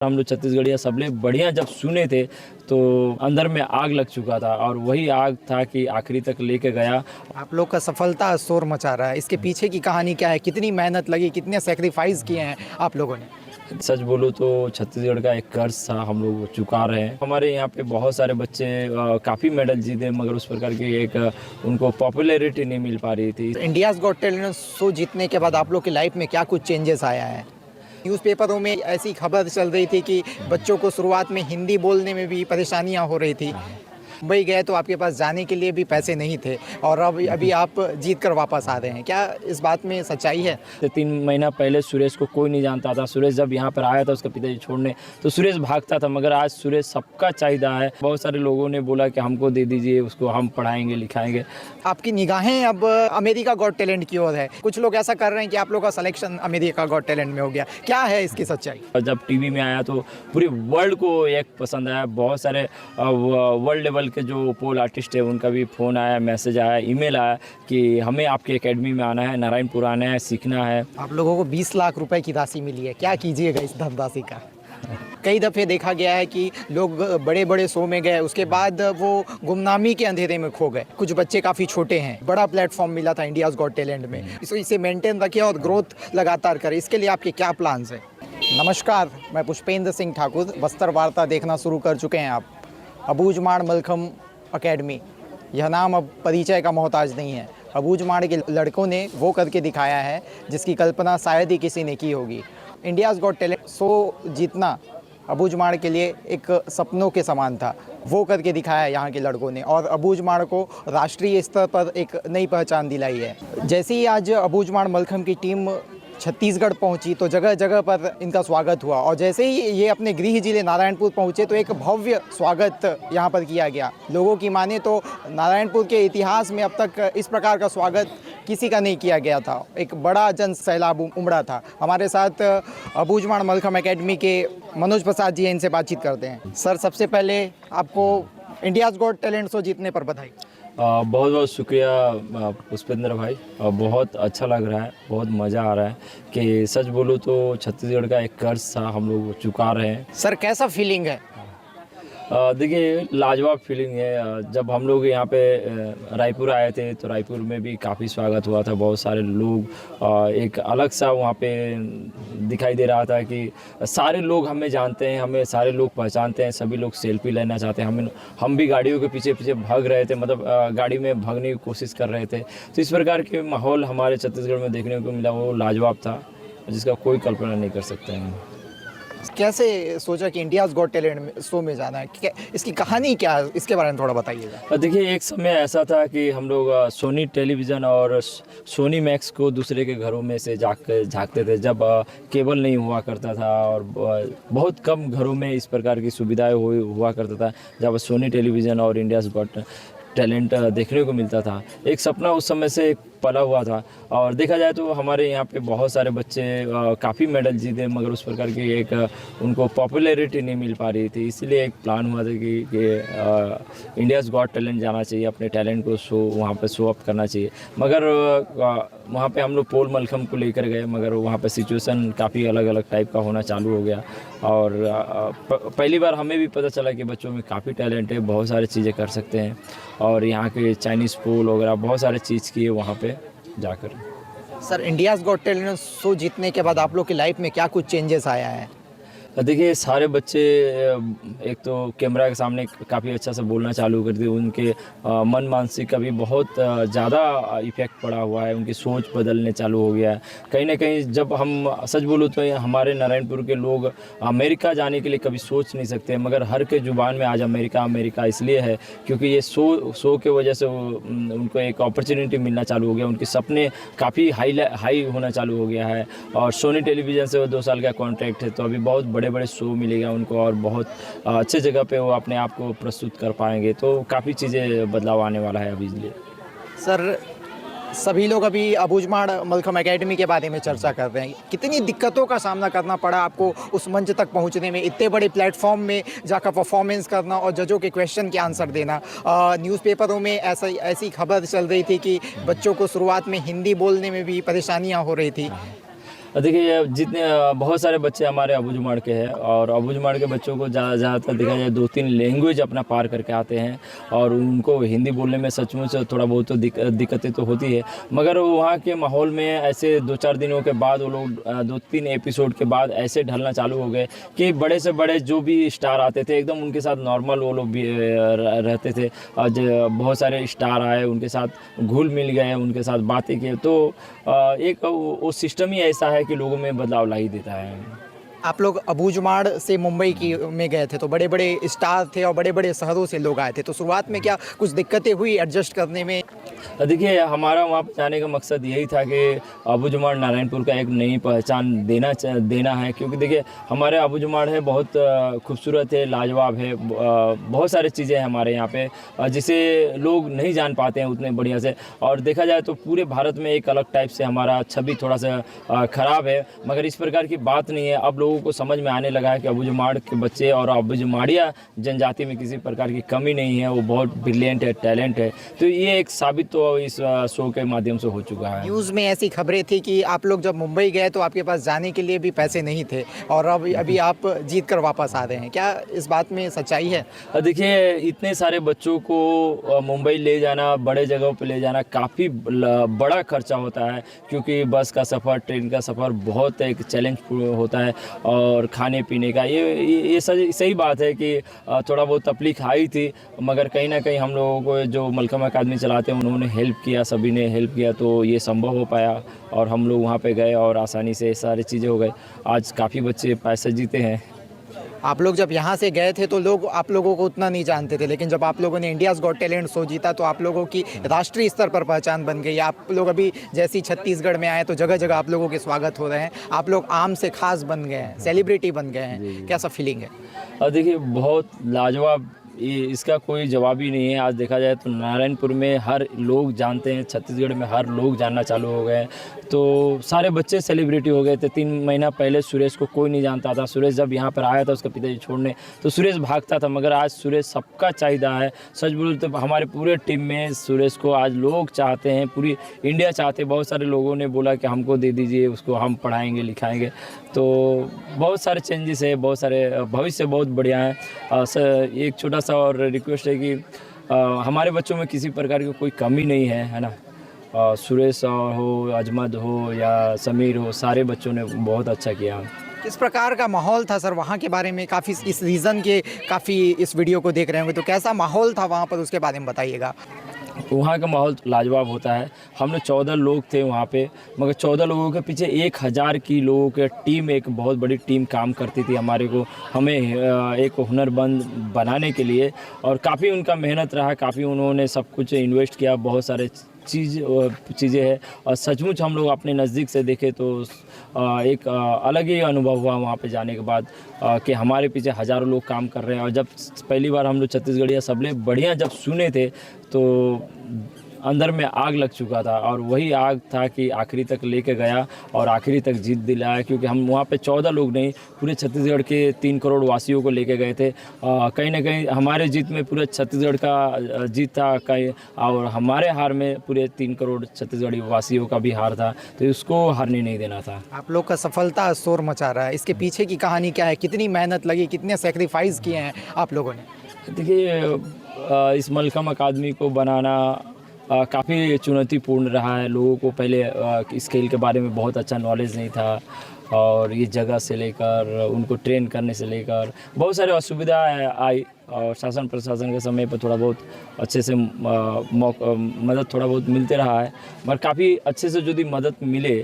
हम लोग छत्तीसगढ़िया सबले बढ़िया जब सुने थे तो अंदर में आग लग चुका था और वही आग था कि आखिरी तक लेके गया। आप लोग का सफलता शोर मचा रहा है, इसके पीछे की कहानी क्या है? कितनी मेहनत लगी, कितने सेक्रीफाइस किए हैं आप लोगों ने? सच बोलो तो छत्तीसगढ़ का एक कर्ज था, हम लोग चुका रहे हैं। हमारे यहाँ पे बहुत सारे बच्चे काफ़ी मेडल जीते मगर उस प्रकार की एक उनको पॉपुलैरिटी नहीं मिल पा रही थी। इंडियाज़ गॉट टैलेंट शो जीतने के बाद आप लोग की लाइफ में क्या कुछ चेंजेस आया है? न्यूज़पेपरों में ऐसी खबर चल रही थी कि बच्चों को शुरुआत में हिंदी बोलने में भी परेशानियां हो रही थी। मुंबई गए तो आपके पास जाने के लिए भी पैसे नहीं थे और अब अभी आप जीत कर वापस आ रहे हैं, क्या इस बात में सच्चाई है? 3 महीना पहले सुरेश को कोई नहीं जानता था। सुरेश जब यहाँ पर आया था उसका पिताजी छोड़ने तो सुरेश भागता था, मगर आज सुरेश सबका चाहिदा है। बहुत सारे लोगों ने बोला कि हमको दे दीजिए, उसको हम पढ़ाएंगे लिखाएंगे। आपकी निगाहें अब अमेरिका गॉट टैलेंट की ओर है। कुछ लोग ऐसा कर रहे हैं कि आप लोग का सिलेक्शन अमेरिका गॉट टैलेंट में हो गया, क्या है इसकी सच्चाई? और जब टीवी में आया तो पूरे वर्ल्ड को एक पसंद आया। बहुत सारे वर्ल्ड लेवल के जो पोल आर्टिस्ट है उनका भी फ़ोन आया, मैसेज आया, ईमेल आया कि हमें आपके एकेडमी में आना है, नारायणपुर आना है, सीखना है। आप लोगों को 20 लाख रुपए की राशि मिली है, क्या कीजिएगा इस धनराशि का? कई दफ़े देखा गया है कि लोग बड़े बड़े शो में गए, उसके बाद वो गुमनामी के अंधेरे में खो गए। कुछ बच्चे काफ़ी छोटे हैं, बड़ा प्लेटफॉर्म मिला था इंडियाज़ गॉट टैलेंट में, इसे मेंटेन रखें और ग्रोथ लगातार करें, इसके लिए आपके क्या प्लान्स हैं? नमस्कार, मैं पुष्पेंद्र सिंह ठाकुर। बस्तर वार्ता देखना शुरू कर चुके हैं आप। अबूझमाड़ मलखम अकेडमी, यह नाम अब परिचय का मोहताज नहीं है। अबूझमाड़ के लड़कों ने वो करके दिखाया है जिसकी कल्पना शायद ही किसी ने की होगी। इंडियाज़ गॉट टैलेंट शो जीतना अबूझमाड़ के लिए एक सपनों के समान था। वो करके दिखाया है यहाँ के लड़कों ने और अबूझमाड़ को राष्ट्रीय स्तर पर एक नई पहचान दिलाई है। जैसे ही आज अबूझमाड़ मलखम की टीम छत्तीसगढ़ पहुंची तो जगह जगह पर इनका स्वागत हुआ और जैसे ही ये अपने गृह जिले नारायणपुर पहुंचे तो एक भव्य स्वागत यहाँ पर किया गया। लोगों की माने तो नारायणपुर के इतिहास में अब तक इस प्रकार का स्वागत किसी का नहीं किया गया था। एक बड़ा जन सैलाब उमड़ा था। हमारे साथ अबूझमाड़ मलखम एकेडमी के मनोज प्रसाद जी हैं, इनसे बातचीत करते हैं। सर, सबसे पहले आपको इंडियाज़ गॉट टैलेंट शो जीतने पर बधाई। बहुत बहुत शुक्रिया पुष्पेंद्र भाई। बहुत अच्छा लग रहा है, बहुत मज़ा आ रहा है कि सच बोलूँ तो छत्तीसगढ़ का एक कर्ज था, हम लोग चुका रहे हैं। सर, कैसा फीलिंग है? देखिए, लाजवाब फीलिंग है। जब हम लोग यहाँ पे रायपुर आए थे तो रायपुर में भी काफ़ी स्वागत हुआ था। बहुत सारे लोग, एक अलग सा वहाँ पे दिखाई दे रहा था कि सारे लोग हमें जानते हैं, हमें सारे लोग पहचानते हैं, सभी लोग सेल्फी लेना चाहते हैं। हम भी गाड़ियों के पीछे पीछे भाग रहे थे, मतलब गाड़ी में भागने की कोशिश कर रहे थे। तो इस प्रकार के माहौल हमारे छत्तीसगढ़ में देखने को मिला, वो लाजवाब था जिसका कोई कल्पना नहीं कर सकते हैं। कैसे सोचा कि इंडियाज़ गॉट टैलेंट शो में जाना है? इसकी कहानी क्या है, इसके बारे में थोड़ा बताइएगा। देखिए, एक समय ऐसा था कि हम लोग सोनी टेलीविज़न और सोनी मैक्स को दूसरे के घरों में से झांकते थे जब केबल नहीं हुआ करता था और बहुत कम घरों में इस प्रकार की सुविधाएं हुआ करता था जब सोनी टेलीविज़न और इंडियाज़ गॉट टैलेंट देखने को मिलता था। एक सपना उस समय से पला हुआ था और देखा जाए तो हमारे यहाँ पे बहुत सारे बच्चे काफ़ी मेडल जीते मगर उस प्रकार की एक उनको पॉपुलैरिटी नहीं मिल पा रही थी। इसलिए एक प्लान हुआ था कि इंडियाज़ गॉट टैलेंट जाना चाहिए, अपने टैलेंट को वहाँ पे शो अप करना चाहिए। मगर वहाँ पे हम लोग पोल मलखम को लेकर गए मगर वहाँ पे सिचुएशन काफ़ी अलग अलग टाइप का होना चालू हो गया और पहली बार हमें भी पता चला कि बच्चों में काफ़ी टैलेंट है, बहुत सारी चीज़ें कर सकते हैं और यहाँ के चाइनीज़ पोल वगैरह बहुत सारे चीज़ किए वहाँ पे जाकर। Sir, India's got talent show जीतने के बाद आप लोग की लाइफ में क्या कुछ चेंजेस आया है? देखिए, सारे बच्चे एक तो कैमरा के सामने काफ़ी अच्छा से बोलना चालू कर दिए। उनके मन मानसिक का भी बहुत ज़्यादा इफ़ेक्ट पड़ा हुआ है, उनकी सोच बदलने चालू हो गया है। कहीं ना कहीं जब हम सच बोलूँ तो हमारे नारायणपुर के लोग अमेरिका जाने के लिए कभी सोच नहीं सकते मगर हर के ज़ुबान में आज अमेरिका अमेरिका इसलिए है क्योंकि ये शो के वजह से उनको एक अपॉर्चुनिटी मिलना चालू हो गया। उनके सपने काफ़ी हाई होना चालू हो गया है और सोनी टेलीविज़न से वो 2 साल का कॉन्ट्रैक्ट है तो अभी बहुत बड़े बड़े शो मिलेगा उनको और बहुत अच्छे जगह पे वो अपने आप को प्रस्तुत कर पाएंगे। तो काफ़ी चीज़ें बदलाव आने वाला है अभी इसलिए। सर, सभी लोग अभी अबूझमाड़ मलखम एकेडमी के बारे में चर्चा कर रहे हैं। कितनी दिक्कतों का सामना करना पड़ा आपको उस मंच तक पहुंचने में, इतने बड़े प्लेटफॉर्म में जाकर परफॉर्मेंस करना और जजों के क्वेश्चन के आंसर देना? न्यूज़पेपरों में ऐसी खबर चल रही थी कि बच्चों को शुरुआत में हिंदी बोलने में भी परेशानियां हो रही थी। देखिए जितने बहुत सारे बच्चे हमारे अबूझमाड़ के हैं और अबूझमाड़ के बच्चों को ज़्यादातर देखा जाए 2-3 लैंग्वेज अपना पार करके आते हैं और उनको हिंदी बोलने में सचमुच थोड़ा बहुत तो दिक्कतें तो होती है, मगर वहाँ के माहौल में ऐसे 2-4 दिनों के बाद वो लोग 2-3 एपिसोड के बाद ऐसे ढलना चालू हो गए कि बड़े से बड़े जो भी स्टार आते थे एकदम उनके साथ नॉर्मल वो लोग भी रहते थे। आज बहुत सारे स्टार आए, उनके साथ घुल मिल गए, उनके साथ बातें किए, तो एक वो सिस्टम ही ऐसा है कि लोगों में बदलाव ला ही देता है। आप लोग अबूझमाड़ से मुंबई की में गए थे तो बड़े बड़े स्टार थे और बड़े बड़े शहरों से लोग आए थे, तो शुरुआत में क्या कुछ दिक्कतें हुई एडजस्ट करने में? देखिए हमारा वहाँ पर जाने का मकसद यही था कि अबूझमाड़ नारायणपुर का एक नई पहचान देना है, क्योंकि देखिए हमारे अबूझमाड़ है बहुत खूबसूरत है, लाजवाब है, बहुत सारी चीज़ें हैं हमारे यहाँ पे जिसे लोग नहीं जान पाते हैं उतने बढ़िया से। और देखा जाए तो पूरे भारत में एक अलग टाइप से हमारा छवि थोड़ा सा ख़राब है, मगर इस प्रकार की बात नहीं है। अब लोगों को समझ में आने लगा है कि अबूझमाड़ के बच्चे और अबूझमाड़िया जनजाति में किसी प्रकार की कमी नहीं है, वो बहुत ब्रिलियंट है, टैलेंट है। तो ये एक साबित तो इस शो के माध्यम से हो चुका है। न्यूज़ में ऐसी खबरें थी कि आप लोग जब मुंबई गए तो आपके पास जाने के लिए भी पैसे नहीं थे और अब अभी आप जीत कर वापस आ रहे हैं, क्या इस बात में सच्चाई है? देखिए इतने सारे बच्चों को मुंबई ले जाना, बड़े जगहों पे ले जाना काफ़ी बड़ा खर्चा होता है, क्योंकि बस का सफ़र, ट्रेन का सफ़र बहुत एक चैलेंज होता है और खाने पीने का ये सही बात है कि थोड़ा बहुत तकलीफ आई थी, मगर कहीं ना कहीं हम लोगों को जो मलखम अकादमी चलाते हैं उन्होंने हेल्प किया, सभी ने हेल्प किया, तो ये संभव हो पाया और हम लोग वहाँ पे गए और आसानी से सारी चीज़ें हो गई। आज काफ़ी बच्चे पैसे जीते हैं। आप लोग जब यहाँ से गए थे तो लोग आप लोगों को उतना नहीं जानते थे, लेकिन जब आप लोगों ने इंडियाज़ गॉट टैलेंट शो जीता तो आप लोगों की राष्ट्रीय स्तर पर पहचान बन गई। आप लोग अभी जैसी छत्तीसगढ़ में आए तो जगह जगह आप लोगों के स्वागत हो रहे हैं, आप लोग आम से खास बन गए हैं, सेलिब्रिटी बन गए हैं, कैसा फीलिंग है? और देखिए बहुत लाजवाब, ये इसका कोई जवाब ही नहीं है। आज देखा जाए तो नारायणपुर में हर लोग जानते हैं, छत्तीसगढ़ में हर लोग जानना चालू हो गए हैं, तो सारे बच्चे सेलिब्रिटी हो गए थे। 3 महीना पहले सुरेश को कोई नहीं जानता था। सुरेश जब यहाँ पर आया था उसका पिताजी छोड़ने, तो सुरेश भागता था, मगर आज सुरेश सबका चाहिदा है। सच बोलूं तो हमारे पूरे टीम में सुरेश को आज लोग चाहते हैं, पूरी इंडिया चाहते हैं। बहुत सारे लोगों ने बोला कि हमको दे दीजिए, उसको हम पढ़ाएंगे लिखाएंगे, तो बहुत सारे चेंजेस है, बहुत सारे भविष्य बहुत बढ़िया है। एक छोटा सा और रिक्वेस्ट है कि हमारे बच्चों में किसी प्रकार की कोई कमी नहीं है ना। सुरेश हो, अजमत हो या समीर हो, सारे बच्चों ने बहुत अच्छा किया। किस प्रकार का माहौल था सर वहाँ के बारे में? काफ़ी इस सीज़न के काफ़ी इस वीडियो को देख रहे होंगे, तो कैसा माहौल था वहाँ पर, उसके बारे में बताइएगा। वहाँ का माहौल लाजवाब होता है। हम लोग 14 लोग थे वहाँ पे, मगर 14 लोगों के पीछे 1000 की लोगों की टीम, एक बहुत बड़ी टीम काम करती थी हमें एक हुनरमंद बनाने के लिए, और काफ़ी उनका मेहनत रहा, काफ़ी उन्होंने सब कुछ इन्वेस्ट किया, बहुत सारे चीज़ें हैं। और सचमुच हम लोग अपने नज़दीक से देखे तो एक अलग ही अनुभव हुआ वहाँ पे जाने के बाद कि हमारे पीछे हज़ारों लोग काम कर रहे हैं। और जब पहली बार हम लोग छत्तीसगढ़िया सबले बढ़िया जब सुने थे तो अंदर में आग लग चुका था, और वही आग था कि आखिरी तक लेके गया और आखिरी तक जीत दिलाया, क्योंकि हम वहाँ पे 14 लोग नहीं, पूरे छत्तीसगढ़ के 3 करोड़ वासियों को लेके गए थे। कहीं ना कहीं हमारे जीत में पूरे छत्तीसगढ़ का जीत था कहीं, और हमारे हार में पूरे 3 करोड़ छत्तीसगढ़ी वासियों का भी हार था, तो उसको हारने नहीं देना था। आप लोग का सफलता शोर मचा रहा है, इसके पीछे की कहानी क्या है? कितनी मेहनत लगी, कितने सेक्रीफाइस किए हैं आप लोगों ने? देखिए इस मलखम अकादमी को बनाना काफ़ी चुनौतीपूर्ण रहा है। लोगों को पहले इस खेल के बारे में बहुत अच्छा नॉलेज नहीं था, और ये जगह से लेकर उनको ट्रेन करने से लेकर बहुत सारे असुविधा आई, और शासन प्रशासन के समय पर थोड़ा बहुत अच्छे से मदद थोड़ा बहुत मिलते रहा है। मगर काफ़ी अच्छे से यदि मदद मिले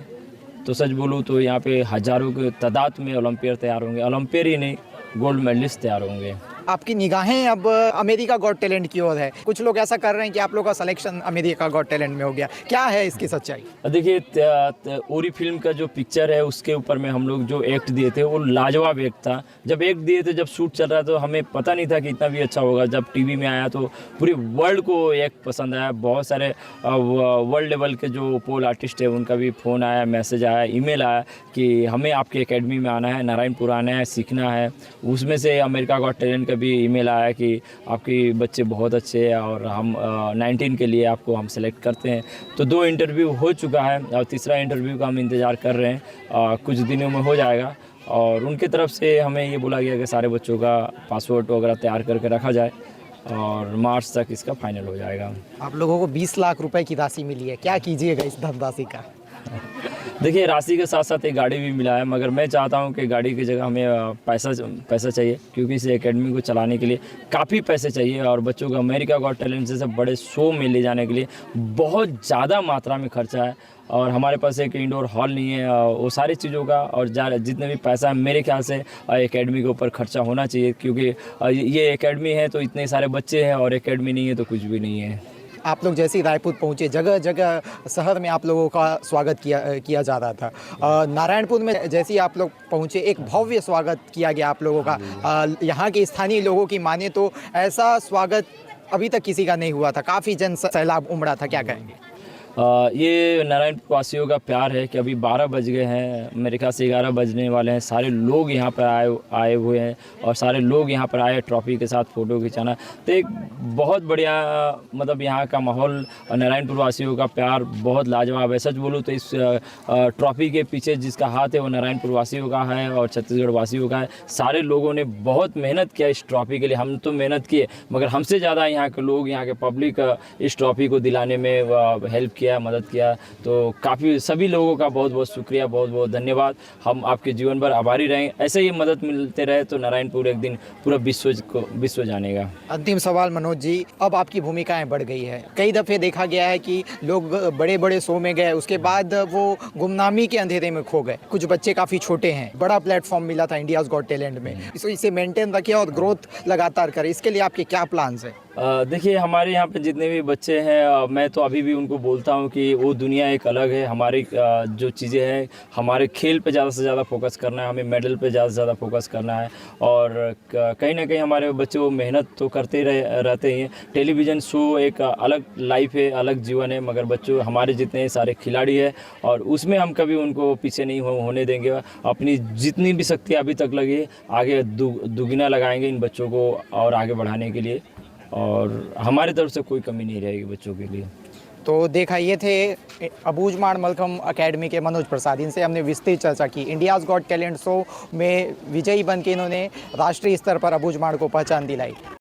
तो सच बोलूँ तो यहाँ पे हज़ारों के तादाद में ओलंपियर तैयार होंगे, ओलंपियर ही नहीं, गोल्ड मेडलिस्ट तैयार होंगे। आपकी निगाहें अब अमेरिका गॉट टैलेंट की ओर है। कुछ लोग ऐसा कर रहे हैं कि आप लोग का सिलेक्शन अमेरिका गॉट टैलेंट में हो गया, क्या है इसकी सच्चाई? देखिए उरी फिल्म का जो पिक्चर है उसके ऊपर में हम लोग जो एक्ट दिए थे वो लाजवाब एक्ट था। जब एक्ट दिए थे, जब शूट चल रहा था, तो हमें पता नहीं था कि इतना भी अच्छा होगा। जब टीवी में आया तो पूरे वर्ल्ड को एक्ट पसंद आया। बहुत सारे वर्ल्ड लेवल के जो पोल आर्टिस्ट है उनका भी फ़ोन आया, मैसेज आया, ईमेल आया कि हमें आपकी एकेडमी में आना है, नारायणपुर आना है, सीखना है। उसमें से अमेरिका गॉट टैलेंट का अभी ईमेल आया कि आपके बच्चे बहुत अच्छे हैं और हम 19 के लिए आपको हम सेलेक्ट करते हैं। तो 2 इंटरव्यू हो चुका है और तीसरा इंटरव्यू का हम इंतज़ार कर रहे हैं, कुछ दिनों में हो जाएगा। और उनकी तरफ से हमें ये बोला गया कि सारे बच्चों का पासपोर्ट वगैरह तैयार करके रखा जाए और मार्च तक इसका फाइनल हो जाएगा। आप लोगों को 20 लाख रुपए की राशि मिली है, क्या कीजिएगा इस धनराशि का? देखिए, राशि के साथ साथ एक गाड़ी भी मिला है, मगर मैं चाहता हूं कि गाड़ी की जगह हमें पैसा चाहिए, क्योंकि इस एकेडमी को चलाने के लिए काफ़ी पैसे चाहिए और बच्चों को अमेरिका गॉट टैलेंट जैसे बड़े शो में ले जाने के लिए बहुत ज़्यादा मात्रा में खर्चा है और हमारे पास एक इंडोर हॉल नहीं है। वो सारी चीज़ों का और जितने भी पैसा है मेरे ख्याल से एकेडमी के ऊपर खर्चा होना चाहिए, क्योंकि ये एकेडमी है तो इतने सारे बच्चे हैं और एकेडमी नहीं है तो कुछ भी नहीं है। आप लोग जैसे ही रायपुर पहुँचे, जगह जगह शहर में आप लोगों का स्वागत किया जा रहा था। नारायणपुर में जैसे ही आप लोग पहुँचे, एक भव्य स्वागत किया गया आप लोगों का। यहाँ के स्थानीय लोगों की माने तो ऐसा स्वागत अभी तक किसी का नहीं हुआ था, काफ़ी जन सैलाब उमड़ा था, क्या कहेंगे? ये नारायणपुर वासियों का प्यार है कि अभी 12 बज गए हैं, मेरे ख्याल से 11 बजने वाले हैं। सारे लोग यहाँ पर आए हुए हैं और सारे लोग यहाँ पर आए ट्रॉफी के साथ फ़ोटो खिंचाना। तो एक बहुत बढ़िया मतलब यहाँ का माहौल और नारायणपुर वासियों का प्यार बहुत लाजवाब है। सच बोलूँ तो इस ट्रॉफी के पीछे जिसका हाथ है वो नारायणपुर वासियों का है और छत्तीसगढ़ वासियों का है। सारे लोगों ने बहुत मेहनत किया इस ट्रॉफी के लिए। हम तो मेहनत किए, मगर हमसे ज़्यादा यहाँ के लोग, यहाँ के पब्लिक इस ट्रॉफी को दिलाने में हेल्प किया, मदद किया। तो काफ़ी सभी लोगों का बहुत बहुत शुक्रिया, बहुत बहुत धन्यवाद। हम आपके जीवन भर आभारी रहें। ऐसे ही मदद मिलते रहे तो नारायणपुर एक दिन पूरा विश्व जानेगा। अंतिम सवाल मनोज जी, अब आपकी भूमिकाएं बढ़ गई है। कई दफ़े देखा गया है कि लोग बड़े बड़े शो में गए, उसके बाद वो गुमनामी के अंधेरे में खो गए। कुछ बच्चे काफ़ी छोटे हैं, बड़ा प्लेटफॉर्म मिला था इंडियाज़ गॉट टैलेंट में, इसे मेंटेन रखें और ग्रोथ लगातार करें, इसके लिए आपके क्या प्लान्स हैं? देखिए, हमारे यहाँ पे जितने भी बच्चे हैं, मैं तो अभी भी उनको बोलता हूँ कि वो दुनिया एक अलग है। हमारी जो चीज़ें हैं, हमारे खेल पे ज़्यादा से ज़्यादा फोकस करना है, हमें मेडल पे ज़्यादा से ज़्यादा फोकस करना है। और कहीं ना कहीं हमारे बच्चे वो मेहनत तो करते रहते हैं। टेलीविज़न शो एक अलग लाइफ है, अलग जीवन है, मगर बच्चों हमारे जितने सारे खिलाड़ी हैं और उसमें हम कभी उनको पीछे नहीं होने देंगे। अपनी जितनी भी शक्ति अभी तक लगी है, आगे दुगना लगाएंगे इन बच्चों को और आगे बढ़ाने के लिए, और हमारी तरफ से कोई कमी नहीं रहेगी बच्चों के लिए। तो देखा, ये थे अबूझमाड़ मलखम अकेडमी के मनोज प्रसाद। इनसे हमने विस्तृत चर्चा की। इंडियाज़ गॉट टैलेंट शो में विजयी बन के इन्होंने राष्ट्रीय स्तर पर अबूझमाड़ को पहचान दिलाई।